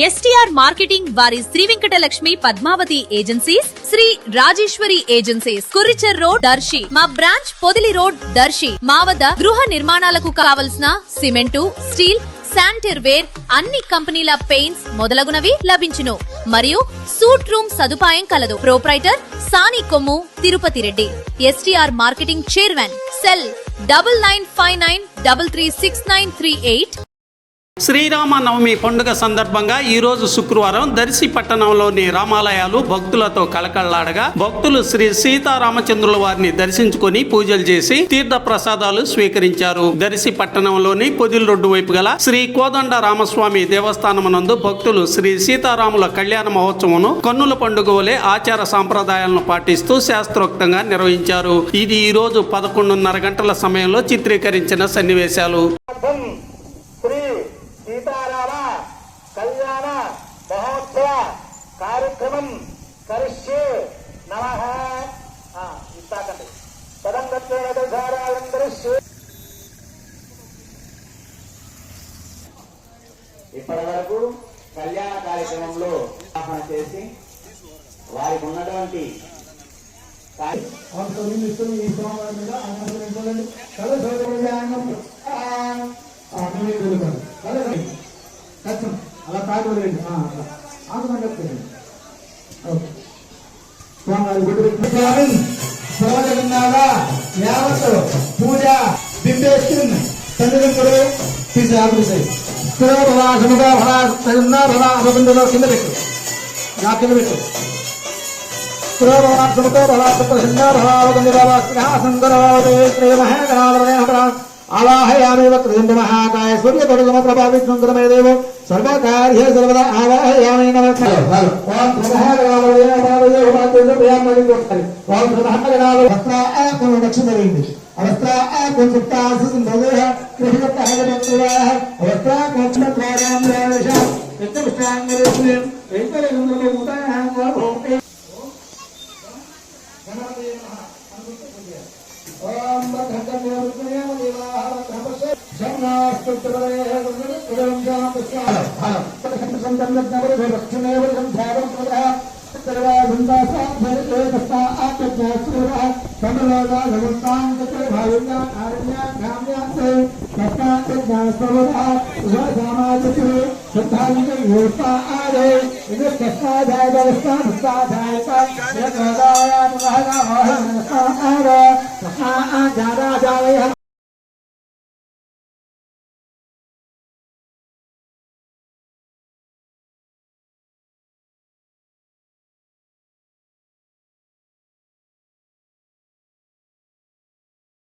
STR marketing వారి Sri Venkatalakshmi Padmavathi agencies, Sri Rajeswari agencies, Kuricher road Darsi, మా branch Podili road Darsi. మా వద్ద గృహ నిర్మాణాలకు కావలసిన సిమెంటు, స్టీల్, శానిటరీ వేర్, అన్ని కంపెనీల పెయింట్స్ మొదలగునవి లభించును. మరియు సూట్ రూమ్ సదుపాయం కలదు. Proprietor Sani Kommu Tirupati Reddy. STR marketing chairman. Cell 9959336938. Sriramanavami పండుగ సందర్భంగా ఈ రోజు శుక్రవారం దర్శి పట్టణంలోని రామాలయాలు భక్తులతో కళకళలాడగా భక్తులు శ్రీ సీతారామచంద్రుల వారిని దర్శించుకుని పూజలు చేసి తీర్థ ప్రసాదాలు స్వీకరించారు. దర్శి పట్టణంలోని పొదిలి రోడ్డు వైపు గల శ్రీ కోదండ రామస్వామి దేవస్థానమునందు భక్తులు శ్రీ సీతారాముల కళ్యాణ మహోత్సవం కన్నుల పండుగ వలె ఆచార సాంప్రదాయాలను పాటిస్తూ శాస్త్రోక్తంగా నిర్వహించారు. ఇది ఈ రోజు 11:30 గంటల సమయంలో చిత్రీకరించిన సన్నివేశాలు. సీతారామ కళ్యాణ మహోత్సవ కార్యక్రమం కరిష్యే నమః. ఇస్తాకండి ఇప్పటి వరకు కళ్యాణ కార్యక్రమంలో ఆహ్వానం చేసి వారికి ఉన్నటువంటి అలా తాటి వదిలేండి. ఆకుమని చెప్తున్నాను. యావత్ పూజ బింబేస్తుంది. తల్లిదండ్రులు తీసి ఆపేసాయి. కింద పెట్టు, నా కింద పెట్టు. आवाहयामेव कृतं महाकाय सूर्यपरिगमप्रभावितं देव सर्वकार्ये सर्वदा आवाहयामि नमः. ओम